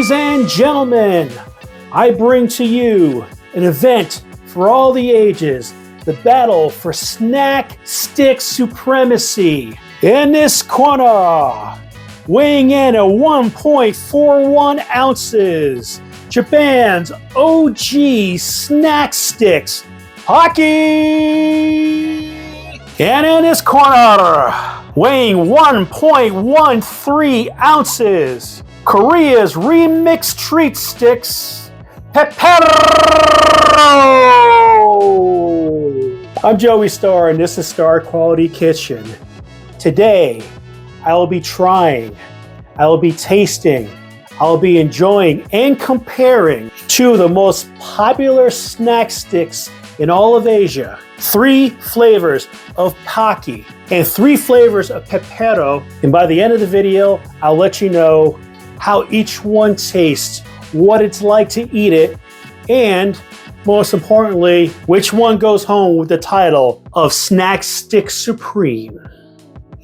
Ladies and gentlemen, I bring to you an event for all the ages, the battle for snack stick supremacy. In this corner, weighing in at 1.41 ounces, Japan's OG snack sticks, Pocky! And in this corner, weighing 1.13 ounces, Korea's remixed treat sticks, Pepero! I'm Joey Starr, and this is Star Quality Kitchen. Today, I will be trying, I will be tasting, I will be enjoying and comparing two of the most popular snack sticks in all of Asia. 3 flavors of Pocky and 3 flavors of Pepero. And by the end of the video, I'll let you know how each one tastes, what it's like to eat it, and most importantly, which one goes home with the title of Snack Stick Supreme.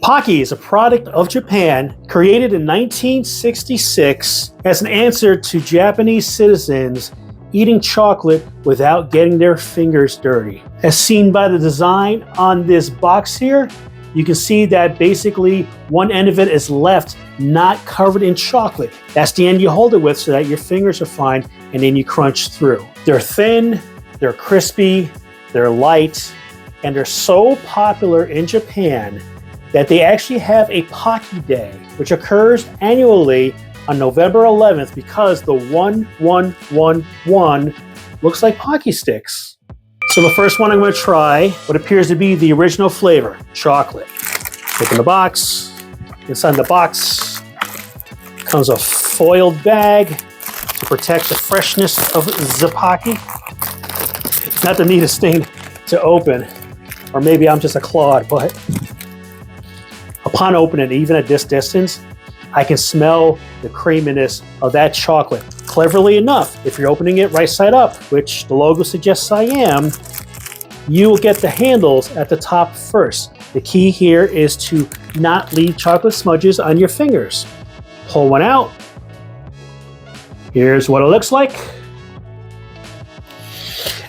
Pocky is a product of Japan, created in 1966 as an answer to Japanese citizens eating chocolate without getting their fingers dirty. As seen by the design on this box here, you can see that basically one end of it is left not covered in chocolate. That's the end you hold it with so that your fingers are fine, and then you crunch through. They're thin, they're crispy, they're light, and they're so popular in Japan that they actually have a Pocky Day, which occurs annually on November 11th because the 1111 looks like Pocky sticks. So the first one I'm going to try, what appears to be the original flavor, chocolate. Open the box. Inside the box comes a foiled bag to protect the freshness of the Pocky. Not the neatest thing to open, or maybe I'm just a clod, but upon opening it, even at this distance, I can smell the creaminess of that chocolate. Cleverly enough, if you're opening it right side up, which the logo suggests I am, you will get the handles at the top first. The key here is to not leave chocolate smudges on your fingers. Pull one out. Here's what it looks like.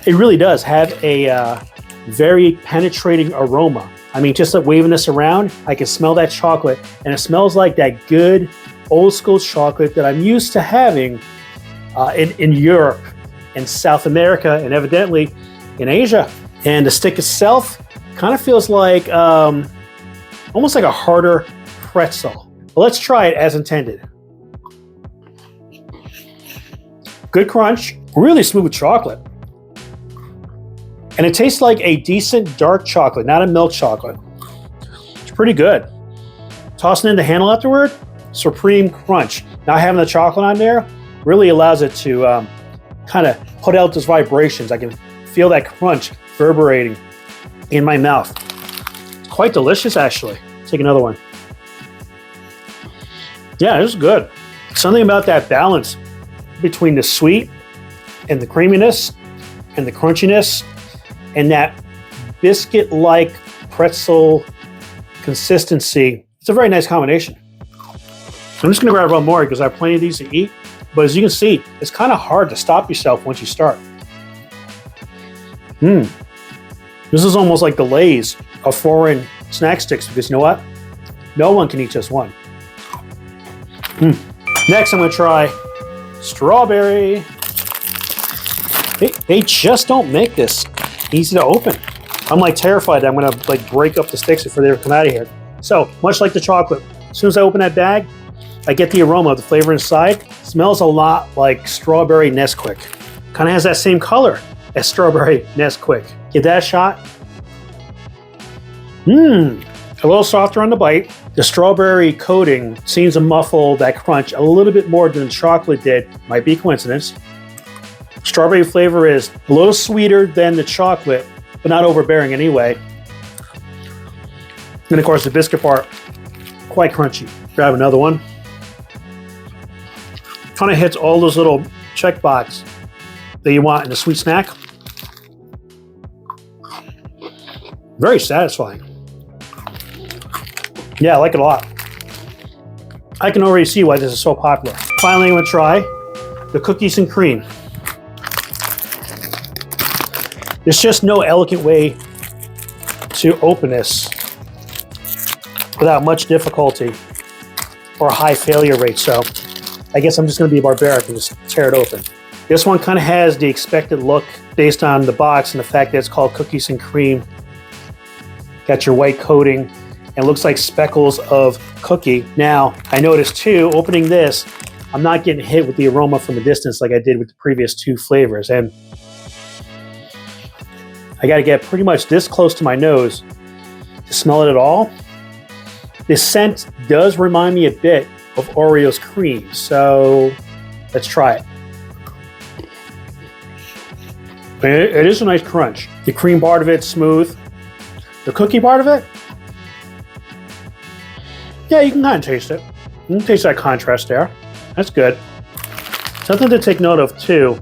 It really does have a very penetrating aroma. I mean, just like waving this around, I can smell that chocolate, and it smells like that good old school chocolate that I'm used to having in Europe and South America, and evidently in Asia. And the stick itself kind of feels like almost like a harder pretzel. But let's try it as intended. Good crunch, really smooth chocolate. And it tastes like a decent dark chocolate, not a milk chocolate. It's pretty good. Tossing in the handle afterward, supreme crunch. Now having the chocolate on there really allows it to kind of put out those vibrations. I can feel that crunch reverberating in my mouth. It's quite delicious, actually. Take another one. Yeah, this is good. Something about that balance between the sweet and the creaminess and the crunchiness and that biscuit-like pretzel consistency. It's a very nice combination. I'm just gonna grab one more because I have plenty of these to eat. But as you can see, it's kind of hard to stop yourself once you start. This is almost like the Lay's of foreign snack sticks because you know what? No one can eat just one. Next, I'm gonna try strawberry. They just don't make this easy to open. I'm like terrified that I'm gonna like break up the sticks before they come out of here. So much like the chocolate, as soon as I open that bag, I get the aroma of the flavor inside. It smells a lot like strawberry Nesquik. Kind of has that same color as strawberry Nesquik. Give that a shot. A little softer on the bite. The strawberry coating seems to muffle that crunch a little bit more than the chocolate did. Might be a coincidence. Strawberry flavor is a little sweeter than the chocolate, but not overbearing anyway. And of course the biscuit part, quite crunchy. Grab another one. Kind of hits all those little check boxes that you want in a sweet snack. Very satisfying. Yeah, I like it a lot. I can already see why this is so popular. Finally, I'm gonna try the cookies and cream. There's just no elegant way to open this without much difficulty or high failure rate. So I guess I'm just going to be barbaric and just tear it open. This one kind of has the expected look based on the box and the fact that it's called cookies and cream. Got your white coating and looks like speckles of cookie. Now, I noticed too, opening this, I'm not getting hit with the aroma from a distance like I did with the previous two flavors. And I got to get pretty much this close to my nose to smell it at all. This scent does remind me a bit of Oreo's cream. So let's try it. It is a nice crunch. The cream part of it's smooth. The cookie part of it, yeah, you can kind of taste it. You can taste that contrast there. That's good. Something to take note of too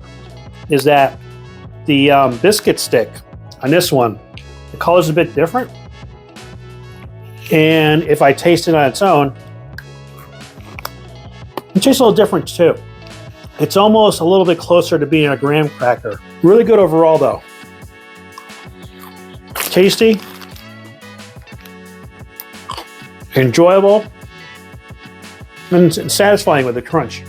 is that the biscuit stick on this one, the color's a bit different. And if I taste it on its own, it tastes a little different too. It's almost a little bit closer to being a graham cracker. Really good overall though. Tasty. Enjoyable. And satisfying with the crunch.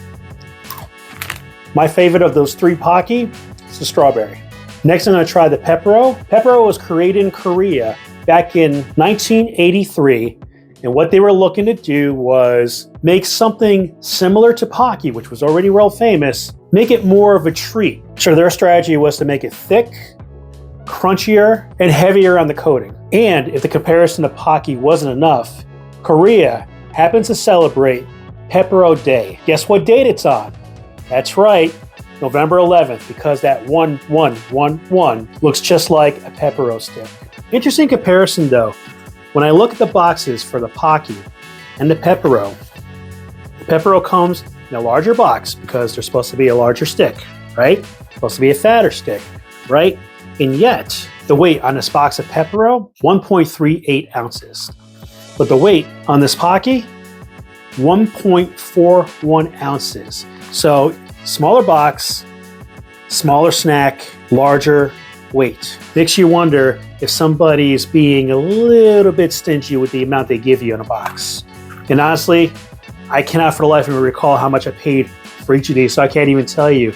My favorite of those three Pocky is the strawberry. Next I'm going to try the Pepero. Pepero was created in Korea back in 1983. And what they were looking to do was make something similar to Pocky, which was already world famous, make it more of a treat. So their strategy was to make it thick, crunchier, and heavier on the coating. And if the comparison to Pocky wasn't enough, Korea happens to celebrate Pepero Day. Guess what date it's on? That's right, November 11th, because that 1111 looks just like a Pepero stick. Interesting comparison though. When I look at the boxes for the Pocky and the Pepero comes in a larger box because they're supposed to be a larger stick, right? Supposed to be a fatter stick, right? And yet, the weight on this box of Pepero, 1.38 ounces. But the weight on this Pocky, 1.41 ounces. So, smaller box, smaller snack, larger weight. Makes you wonder if somebody's being a little bit stingy with the amount they give you in a box. And honestly, I cannot for the life of me recall how much I paid for each of these, so I can't even tell you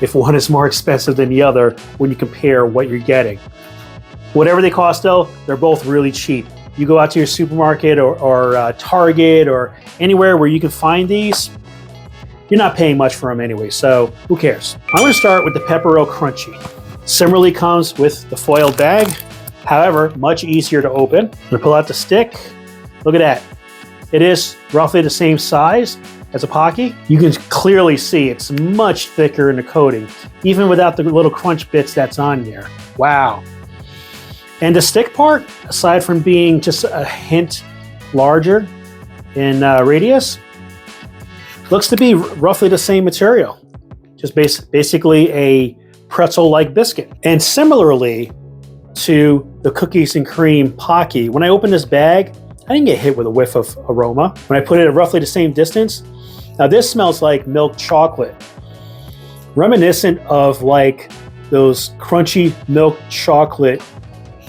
if one is more expensive than the other when you compare what you're getting. Whatever they cost though, they're both really cheap. You go out to your supermarket or Target or anywhere where you can find these, you're not paying much for them anyway, so who cares? I'm going to start with the Pepero Crunchy. Similarly comes with the foiled bag, however, much easier to open. I'm going to pull out the stick. Look at that. It is roughly the same size as a Pocky. You can clearly see it's much thicker in the coating, even without the little crunch bits that's on there. Wow. And the stick part, aside from being just a hint larger in radius, looks to be roughly the same material. Just basically a pretzel-like biscuit. And similarly to the cookies and cream Pocky, when I opened this bag, I didn't get hit with a whiff of aroma. When I put it at roughly the same distance, now this smells like milk chocolate, reminiscent of like those crunchy milk chocolate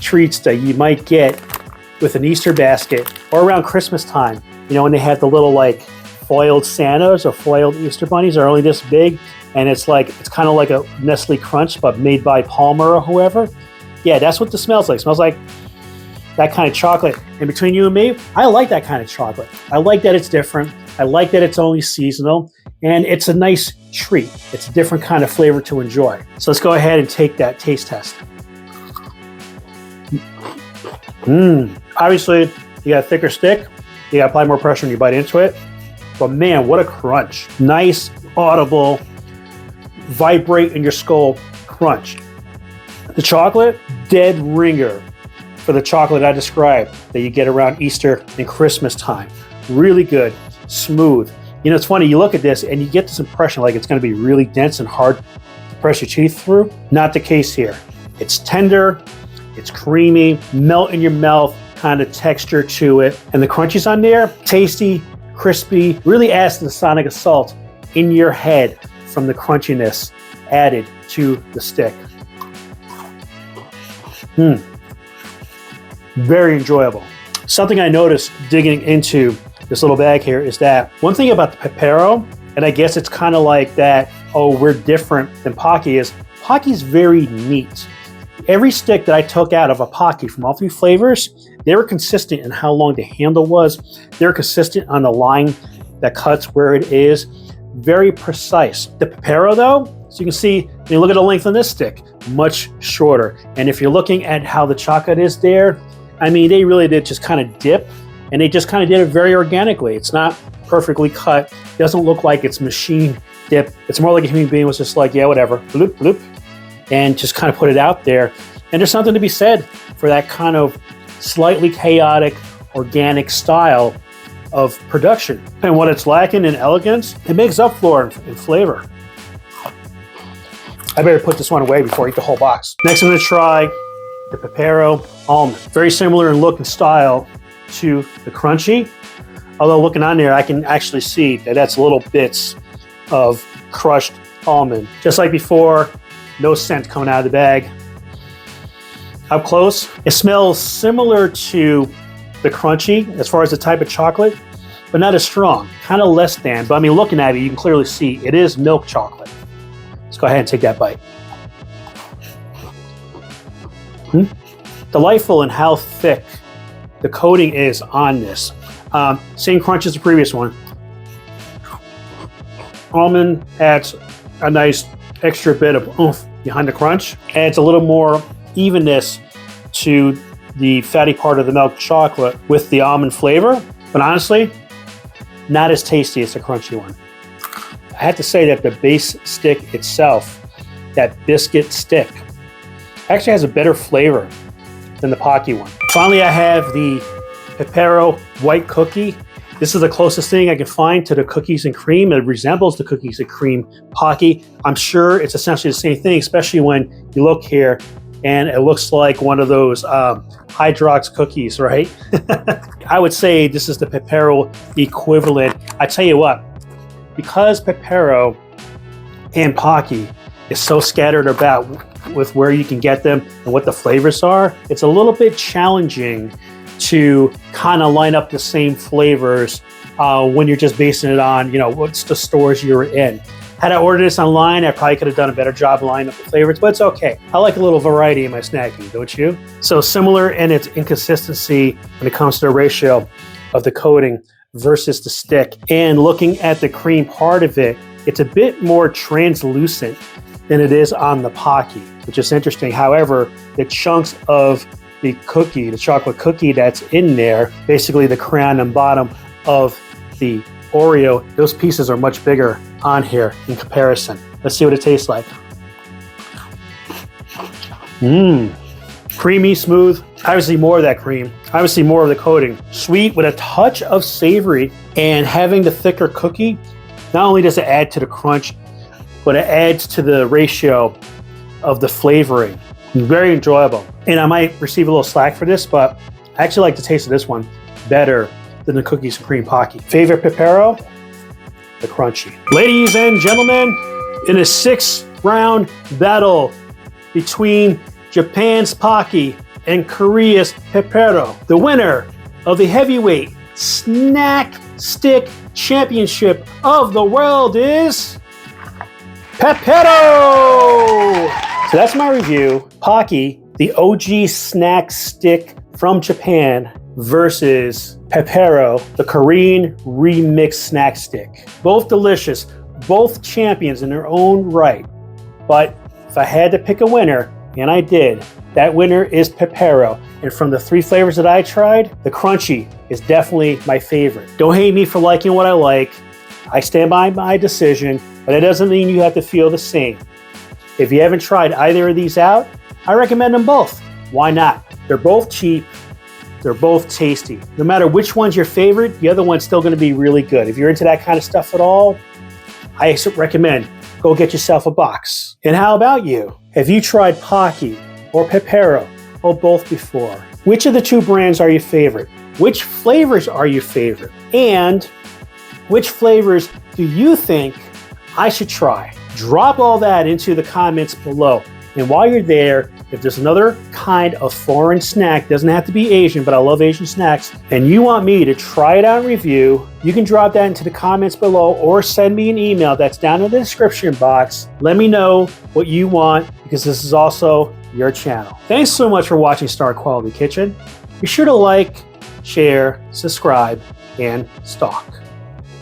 treats that you might get with an Easter basket or around Christmas time. You know, when they have the little like foiled Santas or foiled Easter bunnies are only this big, and it's kind of like a Nestle Crunch but made by Palmer or whoever. Yeah, that's what this smells like. It smells like that kind of chocolate. And between you and me, I like that kind of chocolate. I like that it's different. I like that it's only seasonal, and it's a nice treat. It's a different kind of flavor to enjoy. So let's go ahead and take that taste test. Obviously, you got a thicker stick. You got to apply more pressure when you bite into it. But man, what a crunch. Nice, audible, vibrate in your skull crunch. The chocolate, dead ringer for the chocolate I described that you get around Easter and Christmas time. Really good, smooth. You know, it's funny, you look at this and you get this impression like it's going to be really dense and hard to press your teeth through. Not the case here. It's tender, it's creamy, melt in your mouth kind of texture to it. And the crunchies on there, tasty, crispy, really adds to the sonic assault in your head from the crunchiness added to the stick. Very enjoyable. Something I noticed digging into this little bag here is that one thing about the Pepero, and I guess it's kind of like that, oh, we're different than Pocky, is Pocky's very neat. Every stick that I took out of a Pocky from all 3 flavors, they were consistent in how long the handle was. They were consistent on the line that cuts where it is. Very precise. The Pepero though, so you can see, when you look at the length on this stick, much shorter. And if you're looking at how the chocolate is there, I mean, they really did just kind of dip, and they just kind of did it very organically. It's not perfectly cut. It doesn't look like it's machine dip. It's more like a human being was just like, yeah, whatever, bloop, bloop, and just kind of put it out there. And there's something to be said for that kind of slightly chaotic, organic style of production. And what it's lacking in elegance, it makes up for it in flavor. I better put this one away before I eat the whole box. Next, I'm gonna try the Pepero Almond. Very similar in look and style to the Crunchy. Although looking on there, I can actually see that that's little bits of crushed almond. Just like before, no scent coming out of the bag. Up close, it smells similar to the Crunchy as far as the type of chocolate, but not as strong, kind of less than. But I mean, looking at it, you can clearly see it is milk chocolate. Let's go ahead and take that bite. Delightful in how thick the coating is on this. Same crunch as the previous one. Almond adds a nice extra bit of oomph behind the crunch. Adds a little more evenness to the fatty part of the milk chocolate with the almond flavor. But honestly, not as tasty as the crunchy one. I have to say that the base stick itself, that biscuit stick, actually has a better flavor than the Pocky one. Finally, I have the Pepero white cookie. This is the closest thing I can find to the cookies and cream. It resembles the cookies and cream Pocky. I'm sure it's essentially the same thing, especially when you look here and it looks like one of those Hydrox cookies, right? I would say this is the Pepero equivalent. I tell you what, because Pepero and Pocky is so scattered about with where you can get them and what the flavors are, it's a little bit challenging to kind of line up the same flavors when you're just basing it on, you know, what's the stores you're in. Had I ordered this online, I probably could have done a better job lining up the flavors, but it's okay. I like a little variety in my snacking, don't you? So similar in its inconsistency when it comes to the ratio of the coating versus the stick. And looking at the cream part of it, it's a bit more translucent than it is on the Pocky, which is interesting. However, the chunks of the cookie, the chocolate cookie that's in there, basically the crown and bottom of the Oreo, those pieces are much bigger on here in comparison. Let's see what it tastes like. Creamy, smooth, obviously more of that cream, obviously more of the coating. Sweet with a touch of savory, and having the thicker cookie, not only does it add to the crunch, but it adds to the ratio of the flavoring. Very enjoyable. And I might receive a little slack for this, but I actually like the taste of this one better than the cookies and cream Pocky. Favorite Pepero? The Crunchy. Ladies and gentlemen, in a 6-round battle between Japan's Pocky and Korea's Pepero, the winner of the heavyweight snack stick championship of the world is Pepero! So that's my review. Pocky, the OG snack stick from Japan, versus Pepero, the Korean remixed snack stick. Both delicious, both champions in their own right. But if I had to pick a winner, and I did, that winner is Pepero. And from the 3 flavors that I tried, the Crunchy is definitely my favorite. Don't hate me for liking what I like. I stand by my decision, but it doesn't mean you have to feel the same. If you haven't tried either of these out, I recommend them both. Why not? They're both cheap. They're both tasty. No matter which one's your favorite, the other one's still gonna be really good. If you're into that kind of stuff at all, I recommend go get yourself a box. And how about you? Have you tried Pocky or Pepero or both before? Which of the 2 brands are your favorite? Which flavors are your favorite? And which flavors do you think I should try? Drop all that into the comments below. And while you're there, if there's another kind of foreign snack, doesn't have to be Asian, but I love Asian snacks, and you want me to try it out and review, you can drop that into the comments below or send me an email that's down in the description box. Let me know what you want, because this is also your channel. Thanks so much for watching Star Quality Kitchen. Be sure to like, share, subscribe, and stalk.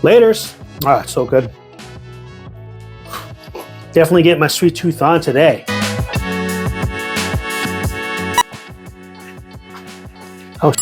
Laters. Ah, it's so good. Definitely get my sweet tooth on today. Oh,